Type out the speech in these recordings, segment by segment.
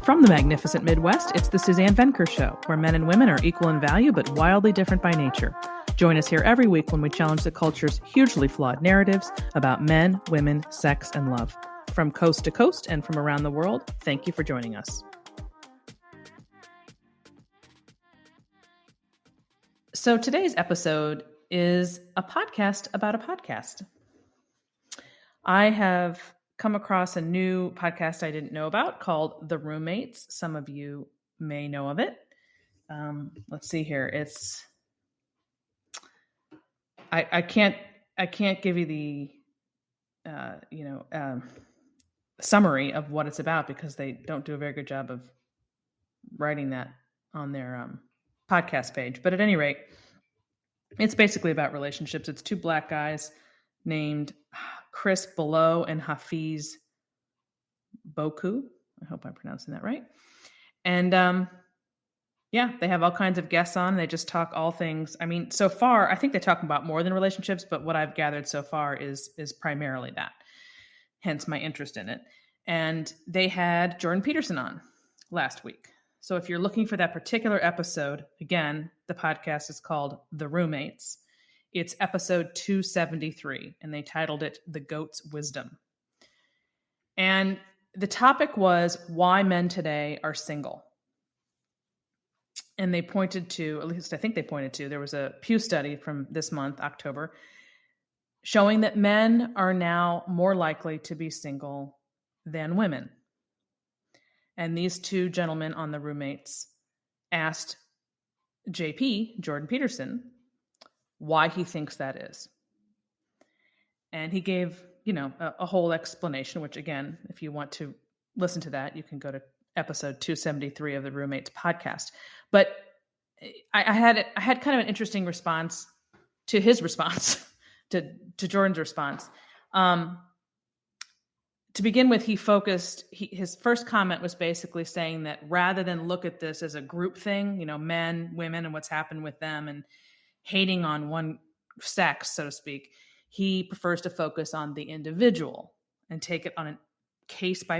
From the magnificent Midwest, it's the Suzanne Venker Show, where men and women are equal in value but wildly different by nature. Join us here every week when we challenge the culture's hugely flawed narratives about men, women, sex, and love. From coast to coast and from around the world, thank you for joining us. So today's episode is a podcast about a podcast. I have come across a new podcast I didn't know about called The Roommates. Some of you may know of it. Let's see here. It's I can't give you the summary of what it's about because they don't do a very good job of writing that on their podcast page. But at any rate, it's basically about relationships. It's two black guys named Chris Below and Hafiz Boku. I hope I'm pronouncing that right. And they have all kinds of guests on. They just talk all things. I mean, so far, I think they talk about more than relationships, but what I've gathered so far is primarily that. Hence my interest in it. And they had Jordan Peterson on last week. So if you're looking for that particular episode, again, the podcast is called The Roommates. It's episode 273, and they titled it The Goat's Wisdom. And the topic was why men today are single. And they pointed to, at least I think they pointed to, there was a Pew study from this month, October, showing that men are now more likely to be single than women. And these two gentlemen on The Roommates asked JP, Jordan Peterson, why he thinks that is. And he gave, a whole explanation, which again, if you want to listen to that, you can go to episode 273 of the Roommates podcast. But I had kind of an interesting response to his response, to Jordan's response. To begin with, his first comment was basically saying that rather than look at this as a group thing, men, women, and what's happened with them and hating on one sex, so to speak, he prefers to focus on the individual and take it on a case by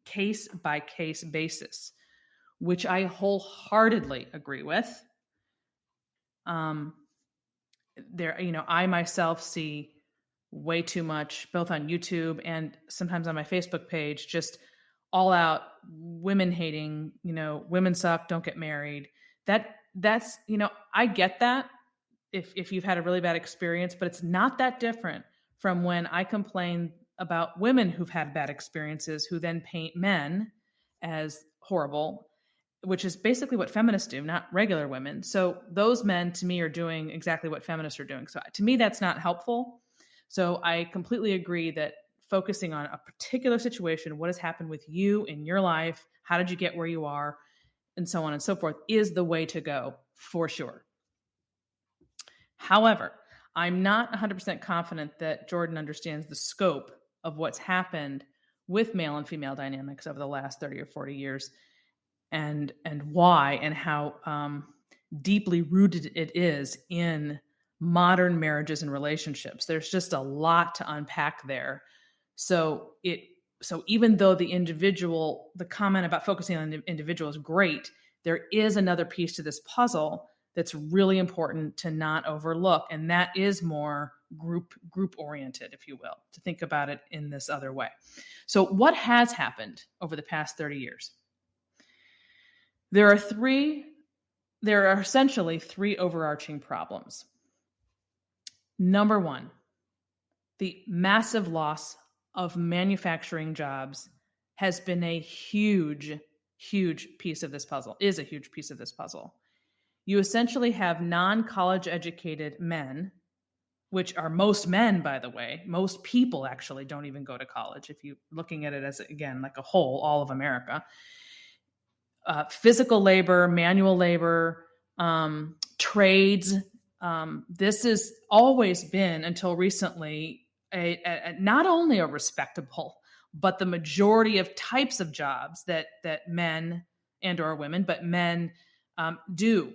case basis, which I wholeheartedly agree with. I myself see way too much, both on YouTube and sometimes on my Facebook page, just all out women hating, women suck, don't get married. That's, I get that if you've had a really bad experience, but it's not that different from when I complain about women who've had bad experiences who then paint men as horrible, which is basically what feminists do, not regular women. So those men to me are doing exactly what feminists are doing. So to me, that's not helpful. So I completely agree that focusing on a particular situation, what has happened with you in your life, how did you get where you are, and so on and so forth, is the way to go for sure. However, I'm not 100% confident that Jordan understands the scope of what's happened with male and female dynamics over the last 30 or 40 years and why and how deeply rooted it is in modern marriages and relationships. There's just a lot to unpack there. So even though the comment about focusing on the individual is great, there is another piece to this puzzle that's really important to not overlook. And that is more group oriented, if you will, to think about it in this other way. So what has happened over the past 30 years? There are essentially three overarching problems. Number one, the massive loss of manufacturing jobs has been a huge piece of this puzzle, is a huge piece of this puzzle. You essentially have non-college educated men, which are most men, by the way. Most people actually don't even go to college. If you're looking at it as, again, like a whole, all of America. Physical labor, manual labor, trades. This has always been, until recently, not only a respectable, but the majority of types of jobs that men and or women, but men do.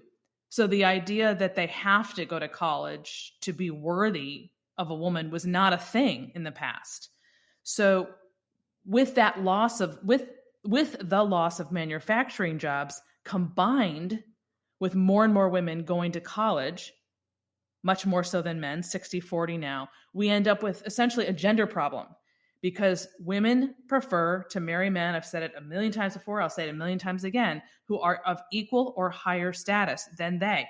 So the idea that they have to go to college to be worthy of a woman was not a thing in the past. So with that loss of, with with the loss of manufacturing jobs combined with more and more women going to college, much more so than men, 60-40 now, we end up with essentially a gender problem because women prefer to marry men. I've said it a million times before. I'll say it a million times again, who are of equal or higher status than they.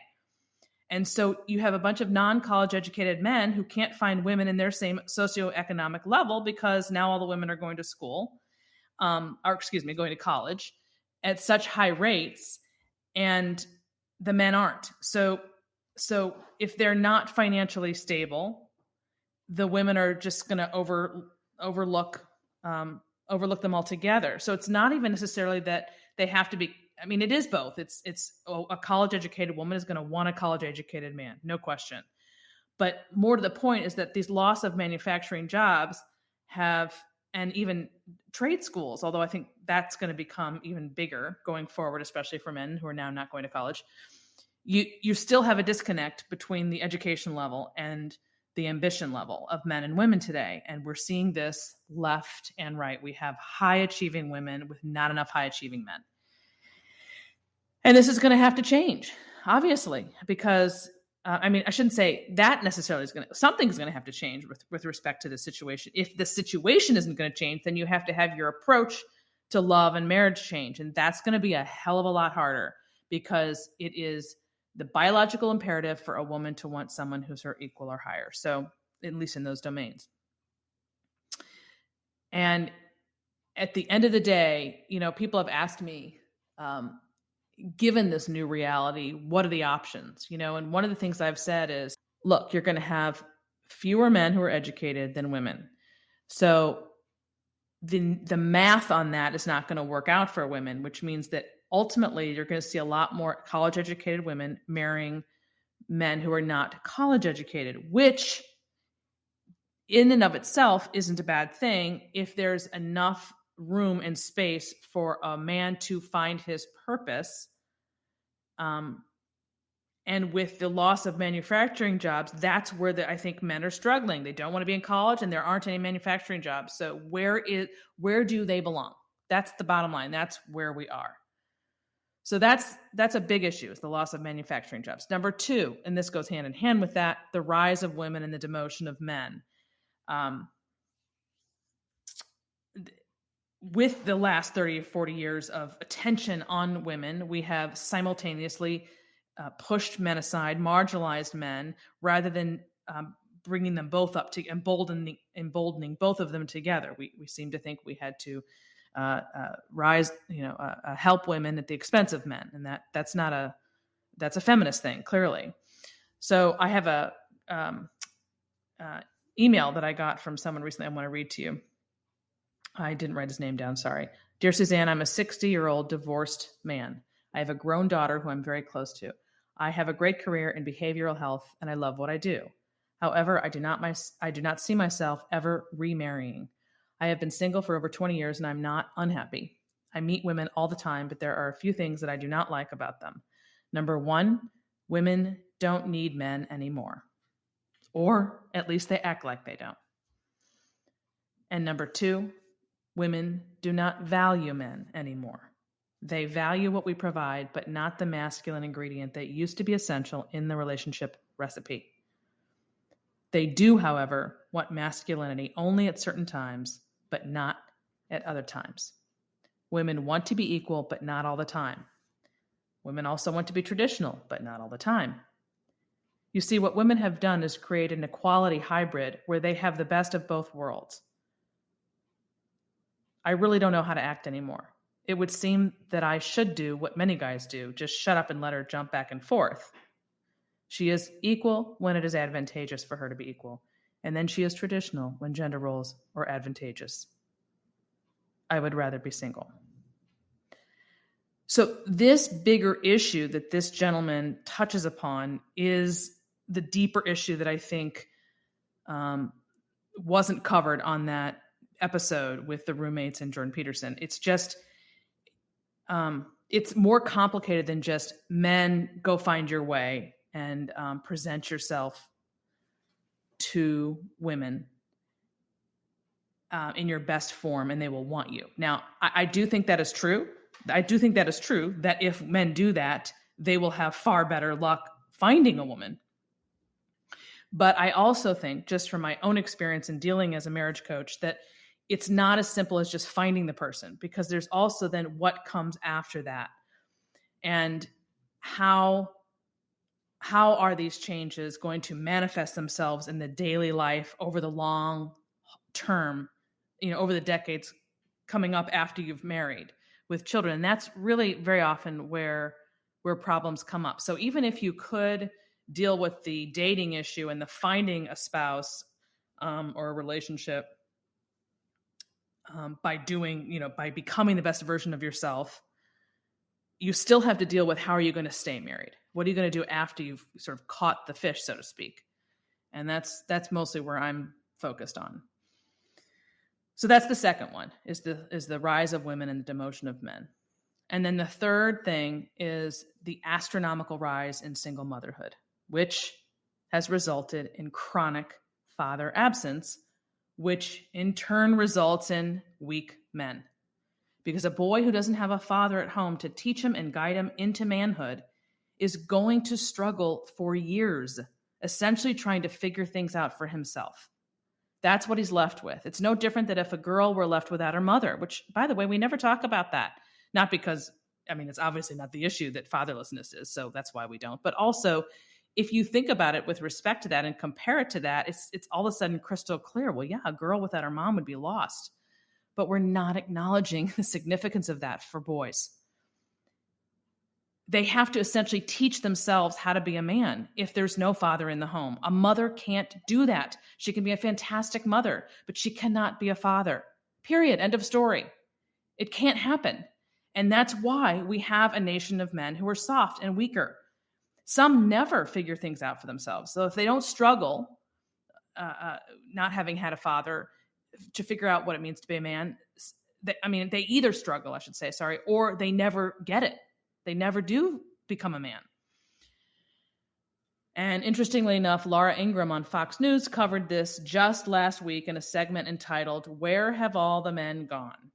And so you have a bunch of non-college educated men who can't find women in their same socioeconomic level because now all the women are going to school, going to college at such high rates, and the men aren't. So if they're not financially stable, the women are just going to overlook them altogether. So it's not even necessarily that they have to be. I mean, it is both. It's a college educated woman is going to want a college educated man, no question. But more to the point is that these loss of manufacturing jobs and even trade schools, although I think that's going to become even bigger going forward, especially for men who are now not going to college. You still have a disconnect between the education level and the ambition level of men and women today. And we're seeing this left and right. We have high achieving women with not enough high achieving men. And this is going to have to change, obviously, because I shouldn't say that necessarily something's going to have to change with respect to the situation. If the situation isn't going to change, then you have to have your approach to love and marriage change. And that's going to be a hell of a lot harder because it is the biological imperative for a woman to want someone who's her equal or higher. So at least in those domains. And at the end of the day, people have asked me, given this new reality, what are the options? And one of the things I've said is, look, you're going to have fewer men who are educated than women. So the math on that is not going to work out for women, which means that ultimately you're going to see a lot more college educated women marrying men who are not college educated, which in and of itself isn't a bad thing if there's enough room and space for a man to find his purpose. And with the loss of manufacturing jobs, that's where I think men are struggling. They don't want to be in college and there aren't any manufacturing jobs. So where do they belong? That's the bottom line. That's where we are. So that's a big issue, is the loss of manufacturing jobs. Number two, and this goes hand in hand with that, the rise of women and the demotion of men. With the last 30 or 40 years of attention on women, we have simultaneously pushed men aside, marginalized men, rather than bringing them both up to emboldening both of them together. We seem to think we had to help women at the expense of men, and that's a feminist thing, clearly. So I have a email that I got from someone recently. I want to read to you. I didn't write his name down, sorry. Dear Suzanne, I'm a 60-year-old divorced man. I have a grown daughter who I'm very close to. I have a great career in behavioral health, and I love what I do. However, I do not see myself ever remarrying. I have been single for over 20 years, and I'm not unhappy. I meet women all the time, but there are a few things that I do not like about them. Number one, women don't need men anymore. Or at least they act like they don't. And number two, women do not value men anymore. They value what we provide, but not the masculine ingredient that used to be essential in the relationship recipe. They do, however, want masculinity only at certain times, but not at other times. Women want to be equal, but not all the time. Women also want to be traditional, but not all the time. You see, what women have done is create an equality hybrid where they have the best of both worlds. I really don't know how to act anymore. It would seem that I should do what many guys do, just shut up and let her jump back and forth. She is equal when it is advantageous for her to be equal, and then she is traditional when gender roles are advantageous. I would rather be single. So this bigger issue that this gentleman touches upon is the deeper issue that I think wasn't covered on that episode with the roommates and Jordan Peterson. It's just, it's more complicated than just men go find your way and present yourself to women. in your best form, and they will want you. Now, I do think that is true. I do think that is true, that if men do that, they will have far better luck finding a woman. But I also think, just from my own experience in dealing as a marriage coach, that it's not as simple as just finding the person, because there's also then what comes after that. And how are these changes going to manifest themselves in the daily life over the long term, over the decades coming up after you've married with children? And that's really very often where problems come up. So even if you could deal with the dating issue and the finding a spouse or a relationship by becoming the best version of yourself, you still have to deal with, how are you going to stay married? What are you going to do after you've sort of caught the fish, so to speak? And that's mostly where I'm focused on. So that's the second one, is the rise of women and the demotion of men. And then the third thing is the astronomical rise in single motherhood, which has resulted in chronic father absence, which in turn results in weak men. Because a boy who doesn't have a father at home to teach him and guide him into manhood is going to struggle for years, essentially trying to figure things out for himself. That's what he's left with. It's no different than if a girl were left without her mother, which, by the way, we never talk about that. Not because, it's obviously not the issue that fatherlessness is, so that's why we don't. But also, if you think about it with respect to that and compare it to that, it's all of a sudden crystal clear. Well, yeah, a girl without her mom would be lost. But we're not acknowledging the significance of that for boys. They have to essentially teach themselves how to be a man if there's no father in the home. A mother can't do that. She can be a fantastic mother, but she cannot be a father. Period. End of story. It can't happen. And that's why we have a nation of men who are soft and weaker. Some never figure things out for themselves. So if they don't struggle, not having had a father, to figure out what it means to be a man, they either struggle, or they never get it. They never do become a man. And interestingly enough, Laura Ingraham on Fox News covered this just last week in a segment entitled, "Where Have All the Men Gone?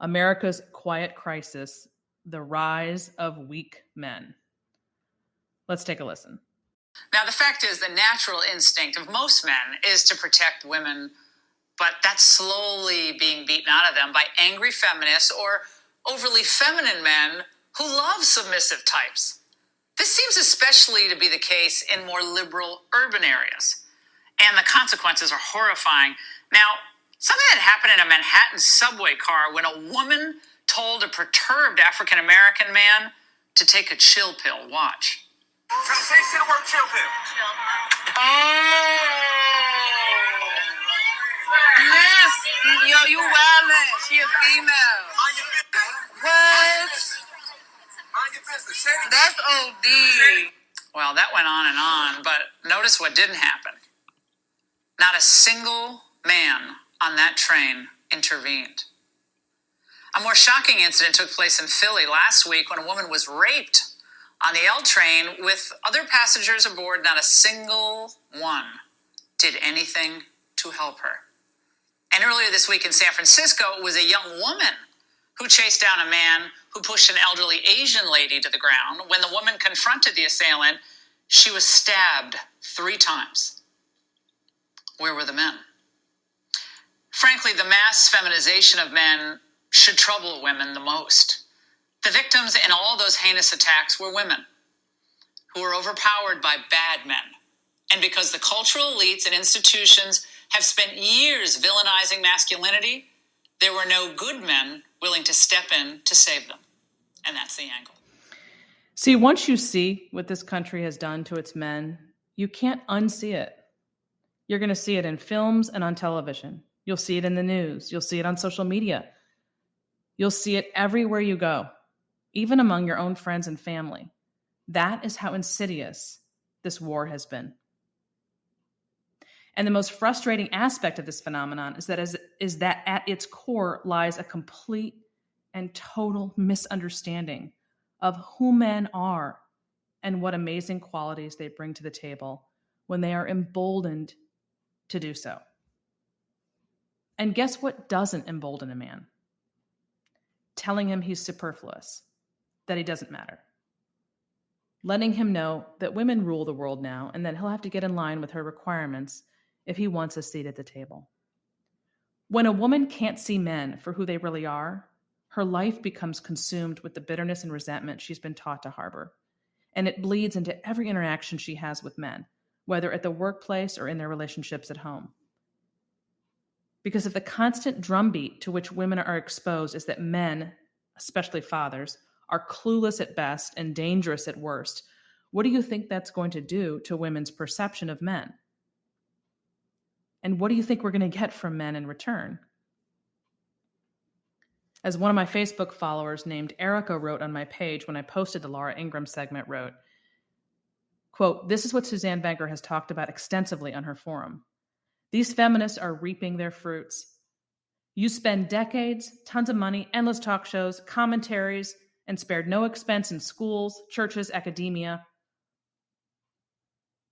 America's Quiet Crisis, the Rise of Weak Men." Let's take a listen. Now, the fact is, the natural instinct of most men is to protect women, but that's slowly being beaten out of them by angry feminists or overly feminine men who love submissive types. This seems especially to be the case in more liberal urban areas, and the consequences are horrifying. Now, something that happened in a Manhattan subway car when a woman told a perturbed African-American man to take a chill pill. Watch. Say the word chill pill. Yes. Yo, you wildin'. She a female. What? That's OD. Well, that went on and on, but notice what didn't happen. Not a single man on that train intervened. A more shocking incident took place in Philly last week when a woman was raped on the L train with other passengers aboard. Not a single one did anything to help her. And earlier this week in San Francisco, it was a young woman who chased down a man who pushed an elderly Asian lady to the ground. When the woman confronted the assailant, she was stabbed 3 times. Where were the men? Frankly, the mass feminization of men should trouble women the most. The victims in all those heinous attacks were women who were overpowered by bad men. And because the cultural elites and institutions have spent years villainizing masculinity, there were no good men willing to step in to save them. And that's the angle. See, once you see what this country has done to its men, you can't unsee it. You're going to see it in films and on television. You'll see it in the news. You'll see it on social media. You'll see it everywhere you go, even among your own friends and family. That is how insidious this war has been. And the most frustrating aspect of this phenomenon is that at its core lies a complete and total misunderstanding of who men are and what amazing qualities they bring to the table when they are emboldened to do so. And guess what doesn't embolden a man? Telling him he's superfluous, that he doesn't matter. Letting him know that women rule the world now and that he'll have to get in line with her requirements if he wants a seat at the table. When a woman can't see men for who they really are, her life becomes consumed with the bitterness and resentment she's been taught to harbor. And it bleeds into every interaction she has with men, whether at the workplace or in their relationships at home. Because if the constant drumbeat to which women are exposed is that men, especially fathers, are clueless at best and dangerous at worst, what do you think that's going to do to women's perception of men? And what do you think we're going to get from men in return? As one of my Facebook followers named Erica wrote on my page when I posted the Laura Ingraham segment, wrote, quote, "This is what Suzanne Venker has talked about extensively on her forum. These feminists are reaping their fruits. You spend decades, tons of money, endless talk shows, commentaries, and spared no expense in schools, churches, academia,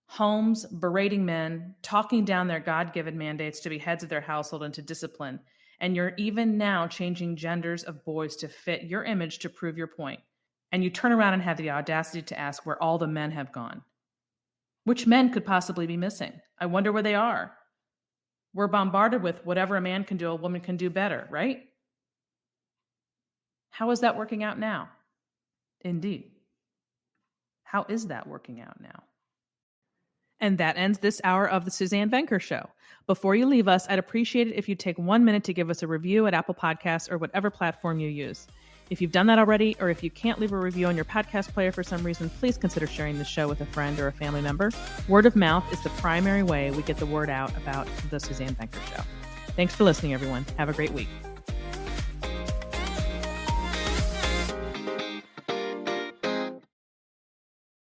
homes, berating men, talking down their God-given mandates to be heads of their household and to discipline. And you're even now changing genders of boys to fit your image to prove your point. And you turn around and have the audacity to ask where all the men have gone. Which men could possibly be missing? I wonder where they are. We're bombarded with whatever a man can do, a woman can do better, right? How is that working out now? Indeed. How is that working out now? And that ends this hour of the Suzanne Venker Show. Before you leave us, I'd appreciate it if you'd take 1 minute to give us a review at Apple Podcasts or whatever platform you use. If you've done that already, or if you can't leave a review on your podcast player for some reason, please consider sharing the show with a friend or a family member. Word of mouth is the primary way we get the word out about the Suzanne Venker Show. Thanks for listening, everyone. Have a great week.